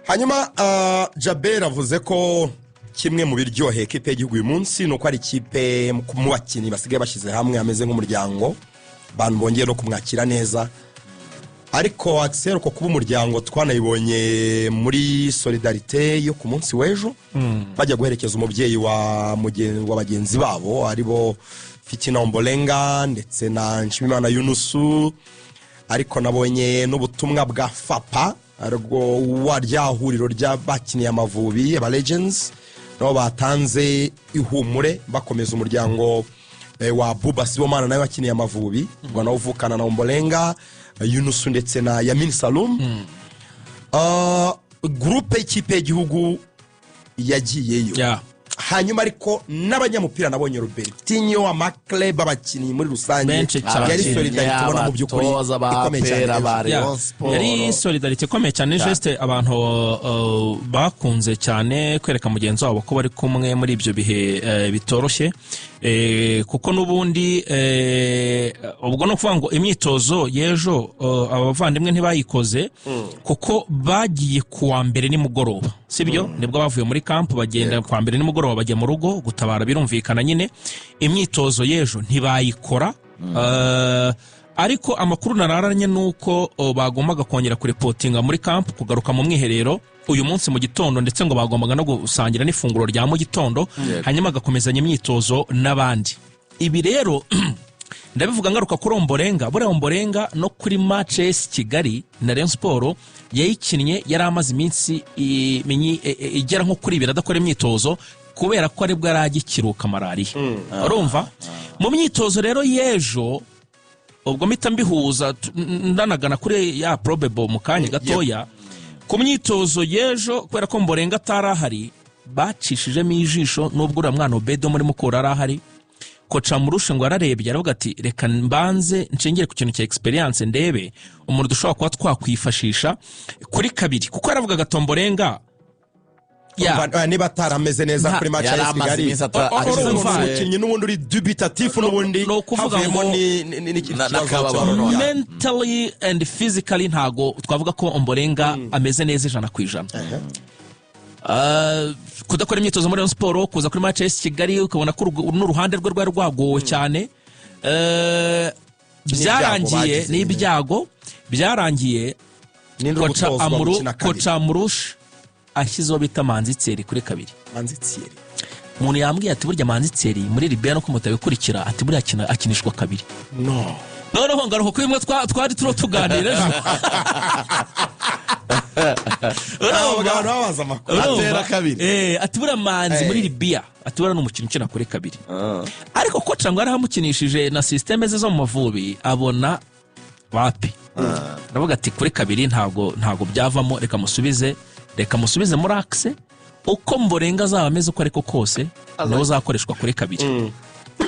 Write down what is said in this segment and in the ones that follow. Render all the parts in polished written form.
hanyuma Jaber avuze ko kimwe mu biryoheye kipe y'igihugu uyu munsi nuko ari kipe mu bakinnyi basigaye bashyize hamwe ameze nk'umuryango abantu bongeye no kumwakira neza ariko Axel ko kuba umuryango twanayibonye muri solidarite yo ku munsi w'ejo bajya guherekeza umubyeyi wa bagenzi babo aribo Fitina Ombolenga ndetse na Nshimimana Yunusu ariko nabonye n'ubutumwa bwa FAPA ariko waryahuriro ry'abakiniye Amavubi aba Legends no batanze ihumure bakomeza umuryango wa Buba Sibomana nawe wakiniye Amavubi ngo nawe uvukana na Ombolenga Yunusu ndetse na Yamin Salum groupe y'ikipe y'igihugu yagiyeyo hanyuma ariko n'abanyamupira nabonye Robertinho amakle babakinnyi muri rusange yari solidarite ubona mu by'ukuri ikomeye cyane yari solidarite ikomeye cyane geste abantu bakunze cyane kwereka mugenzi wabo ko bari kumwe muri ibyo bihe bitoroshye kuko nubundi ubwo no kuvuga ngo imyitozo yejo abavandimwe ntibayikoze kuko bagiye kuwa mbere nimugoroba sibyo nibwo bavuye muri camp bagenda kwa mbere nimugoroba bajya mu rugo gutabara birumvikana nyine imyitozo yejo ntibayikora ariko amakuru nararanye nuko bagombaga kongera kureportinga muri camp kugaruka mu mwiherero uyu munsi mu gitondo ndetse ngo bagombaga no gusangira n'ifunguro rya mu gitondo hanyuma gakomezanya imyitozo n'abandi ibi rero ndabivuga ngaruka kuri Ombolenga buriya Ombolenga no kuri match Kigali na Rayon Sport yayikinnye yari amaze iminsi igera nko kuri ibiri adakora imyitozo kubera ko aribwo yaragikiruka malaria urumva mu myitozo rero yejo ubwo mpita mbihuza ndanagana kuri ya probable mu kanya gatoya ku myitozo yejo kubera ko Ombolenga atarahari bacishijemo ijisho nubwo uriya mwana Obedo muri mukura arahari koca murushe ngo ararebye aravuga ati reka mbanze ncengere ku kintu cya experience ndebe umuntu dushobora kuba twakwifashisha kuri kabiri kuko aravuga Ombolenga niba atarameze neza kuri match ya Kigali umukinnyi n'ubundi uri dubitatif n'ubundi havuyemo mentally and physically ntago twavuga ko Ombolenga ameze neza 100%. Kudakora imyitozo muri Sport kuza kuri match ya Kigali ukabona ko n'uruhande rwe rwari rwagowe cyane byarangiye n'ibyago byarangiye koca Murush ashyizeho bita Manzitseri kuri kabiri Manzitseri umuntu yambwiye ati burya Manzitseri muri Libya no kumutabikurikira ati burya akinishwa kabiri noneho ngaruko ko imwe twari tuganira ejo atera kabiri ati buriya Manzi muri Libya ati buriya n'umukino ukina kuri kabiri ariko koca ngo arahamukinishije na systeme ze zo mu Mavubi abona wapi ndavuga ati kuri kabiri ntago byavamo reka musubize muri axe uko Ombolenga azaba ameze uko ariko kose niho zakoreshwa kuri kabiri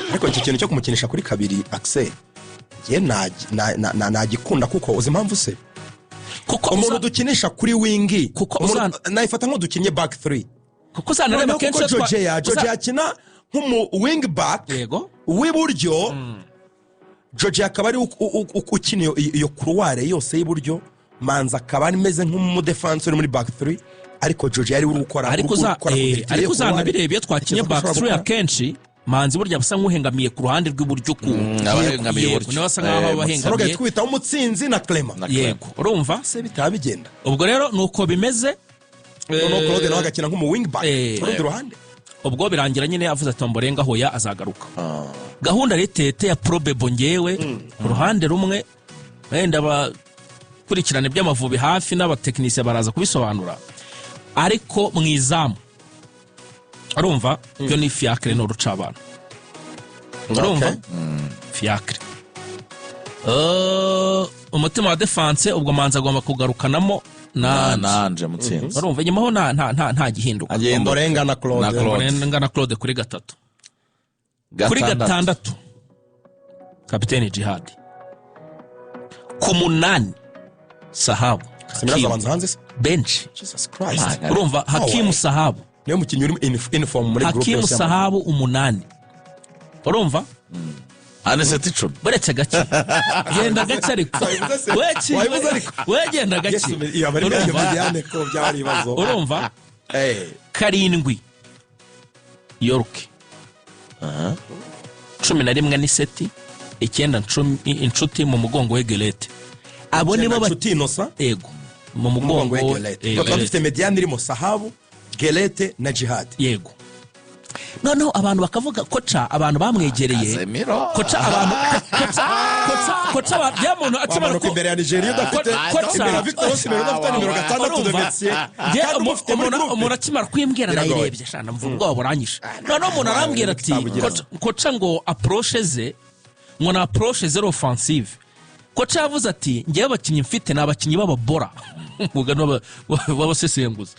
ariko iki kintu cyo kumukinisha kuri kabiri Axel ye nagikunda kuko uzi impamvu se kuko umuntu dukinisha kuri wingi nayifata nko dukinye back 3 kuko zanareba kenshi George akina nk'umu wing back yego w'iburyo George akaba ari ukina iyo couloir yose y'iburyo Manza akaba ameze nk'umu defenseur muri back 3 ariko George yari uri gukora ariko zanabirebye twakinye back 3 akenshi Manzi burya basa nk'uhengamiye ku ruhande rw'iburyo ku abahengamiye buryo niba basa nk'aho bahengamiye twita umutsinzi na Clement yego urumva se bitabigenda ubwo rero nuko bimeze no Claude nawe agakina nk'umu wing back ku ruhande ubwo birangira nyine avuze ati Ombolenga hoya azagaruka gahunda retete ya probable ngewe ku ruhande rumwe wenda bakurikirane by'Amavubi hafi n'abatekinisiye baraza kubisobanura ariko mwizamu urumva byo ni Fiacre no rucabana urumva Fiacre umutima wa defense ubwo Manzi agomba kugarukanamo nanje mutsinzi urumva nyuma ho nta gihinduka Ombolenga na Claude kuri gatatu kuri gatandatu kapiteni Jihad ku munani Sahabu bench Jesus Christ urumva Hakimu Sahabu niyo mukinnyi uri uniform muri group Hakimu Sahabu 8 urumva aniseti 10 buretse gake genda gake ariko wegenda gake urumva 7 York 11 ni seti 9 inshuti mu mugongo we Gelete abo nibo inshuti inosa yego mu mugongo we Gelete dufite mediane irimo Sahabu Gelete na Jihad yego noneho abantu bakavuga koca abantu bamwegereye koca abantu koca byamuntu akimara ko imbere ya Nigeria udafite koca Victor Osimhen udafite nimero 6 de Messi umuntu akimara kwimbwira nayirebye shana mvuga ngo buranyisha noneho umuntu arambwira ati koca ngo approche ze ngo na approche zero offensive koca yavuze ati ngiye abakinyi mfite nabakinyi bababora mugano babasesenguza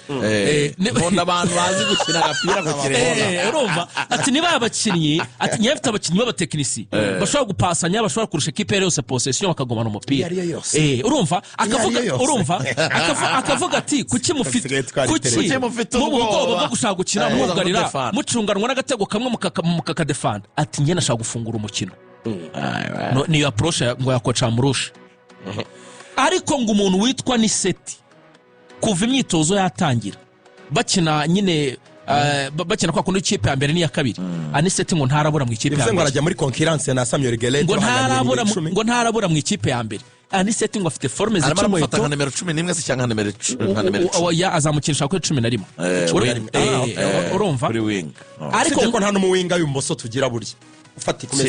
none abantu bazi gukina agapira ku kirere urumva ati niba abakinyi ati nyafite abakinyi b'abatekinisi bashobora gupasanya bashobora kurusha equipe yose possession bakagomana umupira urumva akavuga ati kuki mufite mu bwoba bwo gushaka gukina mugarira mucunganwa n'agatego kamwe mukakadefanda ati ngiye nashaka gufungura umukino niyo approche ngo yakoca murusha ariko ngo umuntu witwa ni seti kuva imyitozo yatangira bakina nyine bakina kwa kundi ikipe ya mbere n'iya kabiri aniseti ngo ntarabura mu ikipe ya mbere ngo arajya muri concurrence na Samuel Gelete ngo ntarabura mu ikipe ya mbere aniseti ngo afite forme zicamo nka nimero 11 se cyangwa nimero 10 ya azamukinisha kuri 11 urumva ariko ngo nta n'umuwinga y'umoso tugira burya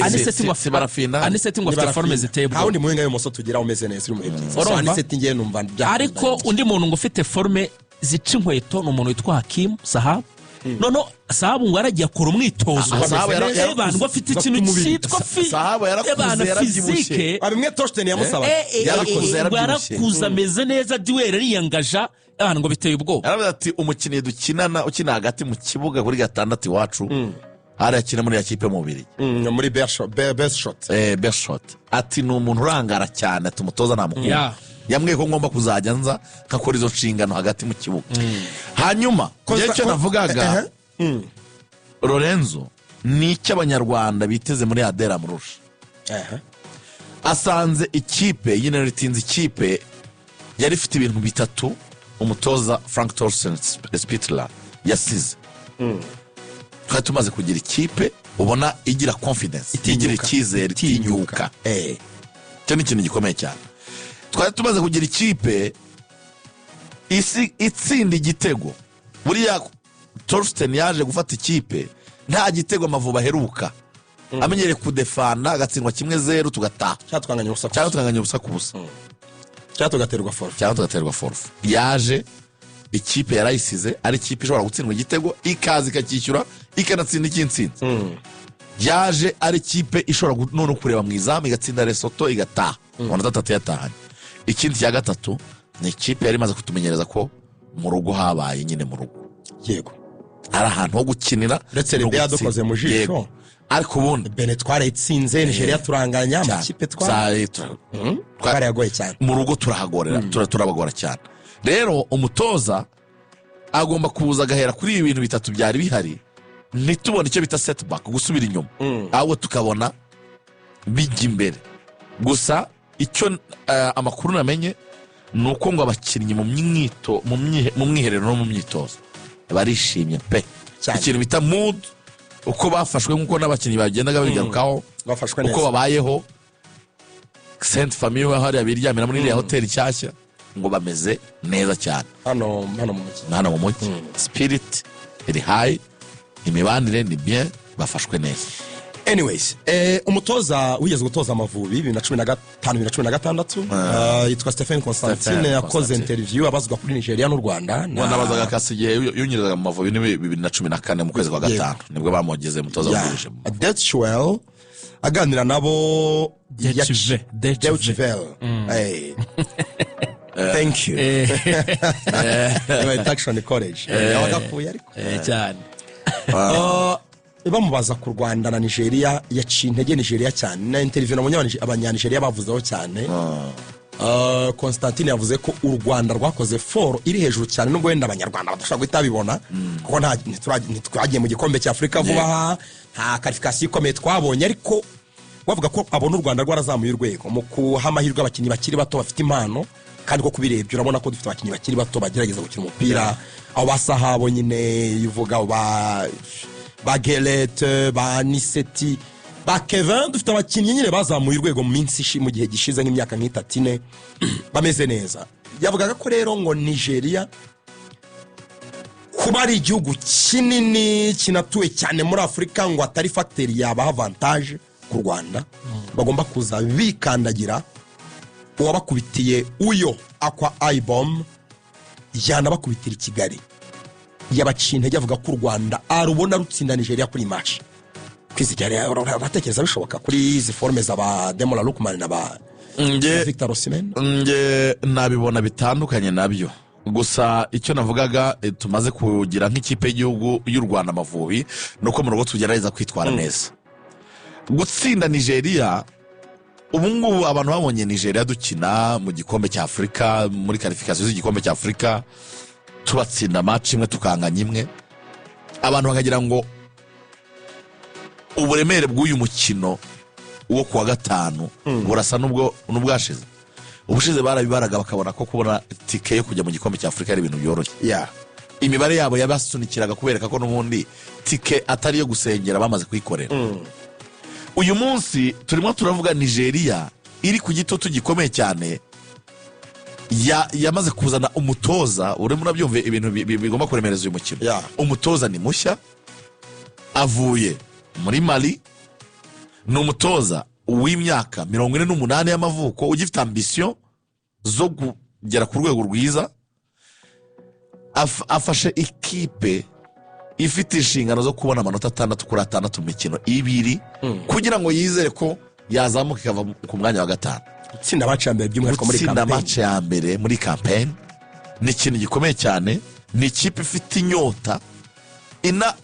aniseti ngo afite forme ziteye bwo ndi muwinga y'umoso tugira umeze neza uri mu byiza aniseti ngiye numva ariko undi muntu ngo ufite forme zica inkweto ni umuntu witwa Hakim Sahabu nono Sahabu ngo yaragiye akora umwitozo abantu ngo afite ikintu cyitwa Sahabu fizike abimwe Torsten yamusaba yarakuza ameze neza duel ariyangaja abantu ngo biteye ubwo yaravuze ati umukinnyi dukinana ukina hagati mu kibuga kuri 6 iwacu hari akina muri ya kipe mubiri muri best shot ati ni umuntu urangara cyane tumutoza namukunda yamwe ko ngomba kuzajya nza nkakora izo nshingano hagati mu kibuga hanyuma cyo navugaga Lorenzo ni icy'abanyarwanda biteze muri Adera Murusha asanze ikipe yine ritinze ikipe yari ifite ibintu bitatu umutoza Frank Thorsten Spittler yasize twari tumaze kugira ikipe ubona igira confidence igira icyizere itinyuka cyo ni ikintu gikomeye cyane twari tumaze kugira ikipe itsinda igitego buriya Thorsten yaje gufata ikipe nta gitego Amavubi aheruka amenyereye kudefanda agatsindwa 1-0 tugataha cyatwanganya ubusa ku busa cyatugaterwa forfe yaje ikipe yarayisize ari ikipe ishobora gutsindwa igitego ikaza ikacyishyura ikanatsinda ikinsinzi yaje ari ikipe ishobora none kureba mu izamu igatsinda Lesotho igataha ubona 3 yatahanye ikindi cya gatatu ni ikipe yari imaze kutumenyereza ko mu rugo habaye nyine mu rugo yego ari ahantu ho gukinira ndetse Libya dukoze mu jisho ariko ubundi Benin twaretsinze Nigeria turanganya amakipe twari yagoye cyane mu rugo turahagorera turabagora cyane rero umutoza agomba kuza agahera kuri ibi bintu bitatu byari bihari ntitubone icyo bita setback gusubira inyuma ahubwo tukabona bijya imbere gusa icyo amakuru namenye ni uko ngo abakinnyi mu mwiherero no mu myitozo barishimye pe ikintu bita mood uko bafashwe nk'uko n'abakinnyi bagendaga bigarukaho uko babayeho Sainte Famille hariya biryamira muri iriya hoteli nshyashya ngo bameze neza cyane hano mu mujyi spirit iri high imibanire ni bien bafashwe neza anyways umutoza wigeze gutoza Amavubi 2015-2016 yitwa Stephen Constantine yakoze interview abazwa kuri Nigeria n'u Rwanda nabazaga kasigiye yunyirizaga mu Mavubi 2014 mu kwezi kwa gatanu nibwo bamugeze mutoza w'uje Detchwell aganira nabo Detchwell thank you Action College yabagafuye ariko cyane bamubaza ku Rwanda na Nigeria yaciye intege Nigeria cyane na interview nabonye abanyanigeria bavuzeho cyane Constantine yavuze ko u Rwanda rwakoze foro iri hejuru cyane nubwo wenda abanyarwanda badashaka guhita bibona kuko ntitwagiye mu gikombe cya Afrika vuba nta qualification ikomeye twabonye ariko bavuga ko abona u Rwanda rwarazamuye urwego mu kuha amahirwe abakinnyi bakiri bato bafite impano, kandi ko kubirebye urabona ko dufite abakinnyi bakiri bato bagerageza gukina umupira, abo basahabo nyine ivuga ba Gelete, ba Niseti, ba Kevin, dufite abakinnyi nyine bazamuye urwego mu gihe gishize nk'imyaka nk'itatu ine bameze neza. Yavugaga ko rero ngo Nigeria kuba ari igihugu kinini kinatuwe cyane muri Afurika ngo atari facteur yabaha avantage ku Rwanda, bagomba kuza bikandagira uwabakubitiye uyo Akwa Ibom yanabakubitira i Kigali, yabaciye intege avuga ko u Rwanda arubona rutsinda Nigeria kuri match. Kwizigara uratekereza bishoboka kuri izi forme z'aba Demola Lookman na ba Victor Osimhen? Nge nabibona bitandukanye nabyo, gusa icyo navugaga tumaze kugira nk'ikipe y'igihugu y'u Rwanda Amavubi nuko mu rugo tugerageza kwitwara neza. Gutsinda Nigeria, ubu ngubu abantu babonye Nigeria dukina mu gikombe cya Afurika, muri qualification z'igikombe cya Afurika, tubatsinda match imwe tukanganya imwe, abantu bakagira ngo uburemere bw'uyu mukino wo kuwa gatanu burasa n'ubwashize. Ubushize barabibaraga bakabona ko kubona tike yo kujya mu gikombe cya Afurika ari ibintu byoroshye. Imibare yabo yabasunikiraga kubereka ko n'ubundi tike atari yo gusengera bamaze kuyikorera. Uyu munsi turimo turavuga Nigeria iri ku gitutu gikomeye cyane, yamaze kuzana umutoza, urimo nabyumve ibintu bigomba kuremereza uyu mukino. Umutoza ni mushya, avuye muri Mali, ni umutoza w'imyaka 48 y'amavuko ugifite ambition zo kugera ku rwego rwiza, afashe ikipe ifite inshingano zo kubona amanota 6 kuri 6 mu mikino ibiri kugira ngo yizere ko yazamuka ikava ku mwanya wa 5. Gutsinda match ya mbere by'umwihariko muri campaign. Gutsinda match ya mbere muri campaign ni ikintu gikomeye cyane, ni ikipe ifite inyota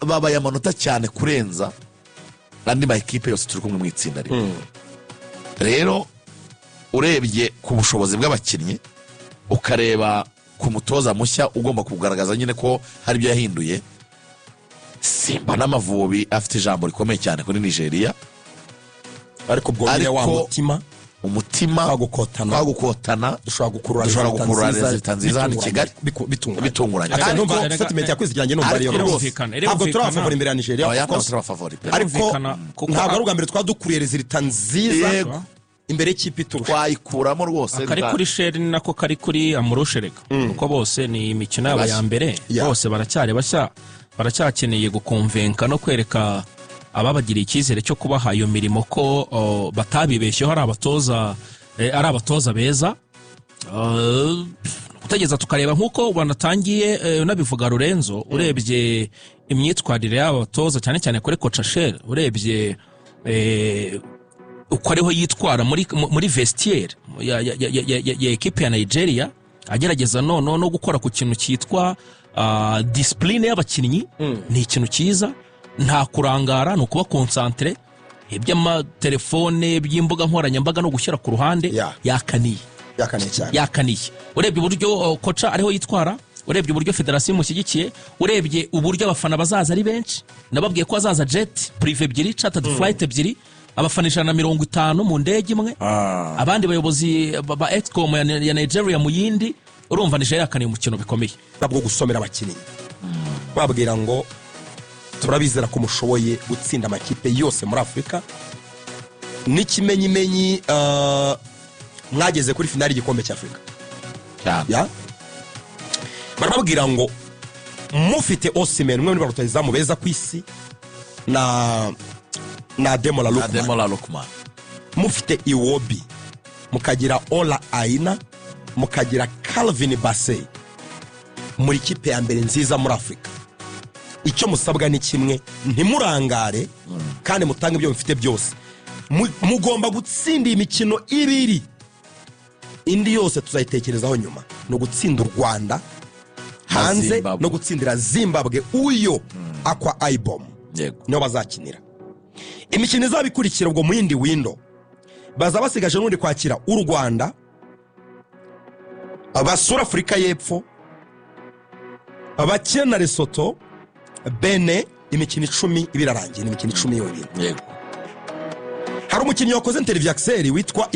babaye amanota cyane kurenza andi ma ekipe yose turi kumwe mu itsinda rimwe. Rero urebye ku bushobozi bw'abakinnyi, ukareba ku mutoza mushya ugomba kugaragaza nyine ko hari ibyo yahinduye, Simba n'Amavubi afite ijambo rikomeye cyane kuri Nigeria. Ariko bwongere wa umutima twagukotana dushobora gukurura resulta nziza hano i Kigali bitunguranye. Numva statement yakwizigiranye numva ariyo ntabwo turabafavori imbere ya Nigeria, ariko ntabwo ari ubwa mbere twadukuriye resulta nziza imbere y'ikipe turusha, twayikuramo rwose. Kari kuri sheri ni nako kari kuri Amurushereka, kuko bose ni imikino yabo ya mbere, bose baracyari bashya, baracyakeneye gukonvenka no kwereka ababagiriye icyizere cyo kubaha iyo mirimo ko batabibeshyeho ari abatoza beza. Gutegeza tukareba nk'uko banatangiye unabivuga Lorenzo, urebye imyitwarire y'aba batoza cyane cyane kuri Coach Asher, urebye uko ariho yitwara muri vestiaire ya ekipe ya Nigeria, agerageza no gukora ku kintu cyitwa discipline y'abakinnyi. Ni ikintu cyiza, nta kurangara, no kuba concentre, iby'amatelefone by'imbuga nkoranyambaga no gushyira ku ruhande. Yakaniye urebye uburyo koca ariho yitwara, urebye uburyo federasiyo imushyigikiye, urebye uburyo abafana bazaza ari benshi. Nababwiye ko azaza jet prive ebyiri, chartered flight ebyiri, abafana 150 mu ndege imwe, abandi bayobozi ba Excom ya Nigeria mu yindi. Urumva Nigeria yakaniye umukino bikomeye, nabwo gusomera abakinnyi babwira ngo turabizera ko mushoboye gutsinda amakipe yose muri Afurika. N'ikimenyimenyi mwageze kuri finali y'igikombe cya Afurika, barababwira ngo mufite Osimhen, umwe muri barutayizamu beza ku isi, na Demola Lookman, mufite Iwobi, mukagira Ola Aina, mukagira Calvin Bassey, muri kipe ya mbere nziza muri Afurika. Icyo musabwa ni kimwe, ntimurangare kandi mutange ibyo mufite byose. Mugomba gutsinda imikino ibiri, indi yose tuzayitekerezaho nyuma. No gutsinda u Rwanda hanze no gutsindira Zimbabwe uyo Akwa Ibom niyo bazakinira. Imikino izabikurikira ubwo mu yindi window baza basigaje n'undi kwakira u Rwanda, abasura Afurika y'Epfo, abakina na Lesotho, Benin. Imikino 10 ibirarangiye, ni imikino 10 yonyine. hari umukinnyi wakoze interview Axel witwa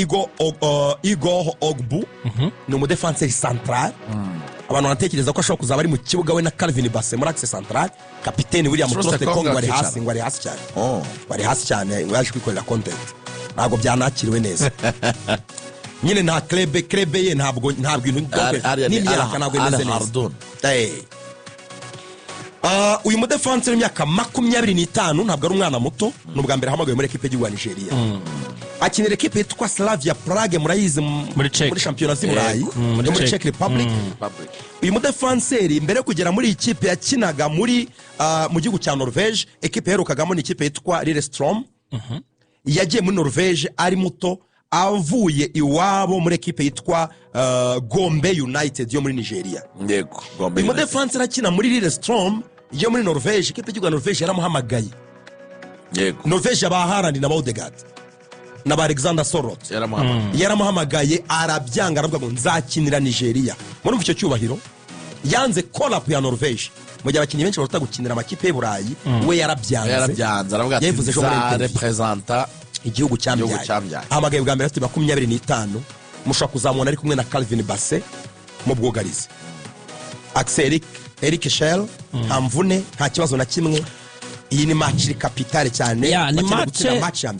Igor Ogbu ni umudefanseri central abantu banatekereza ko ashobora kuzaba ari mu kibuga we na Calvin Bassey muri axe central kapiteni William Troste Kongo wari hasi cyane wari hasi cyane ngo yaje kwikorera content ntabwo byanakiriwe neza nyine nta club ye ntabwo ibintu n'imyaka ntabwo imeze neza uyu mudefanseri w'imyaka 25 ntabwo ari umwana muto n'ubwa mbere ahamagaye muri equipe y'u Nigeria akinira equipe yitwa Slavia Prague murayizi muri championnat z'Iburayi no muri Czech Republic uyu mudefanseri mbere yo kugera muri ikipe yakinaga muri mu gihugu cya Norvège equipe yerukagamo ni ikipe yitwa Lillestrøm yagiye muri Norvège ari muto avuye iwabo muri equipe yitwa Gombe United yo muri Nigeria yego Gombe uyu mudefanseri akina muri Lillestrøm yo muri Norvège equipe y'u Norvège yaramuhamagaye yego Norvège abaharani na Odegaard na Alexander Sorot yaramuhamagaye arabyanga aravuga ngo nzakinira Nigeria muri icyo cyubahiro yanze call up ya Norvège mu gihe abakinnyi benshi barota gukinira amakipe y'Iburayi we yarabyanze aravuga ati za representa igihugu cyambyaye ahamagaye bwa mbere afite 25 mushaka kuzamubona ari kumwe na Calvin Bassey mu bwugarizi Axel Eric Shell nta mvune nta kibazo na kimwe iyi ni match capitale cyane ni match ya mbere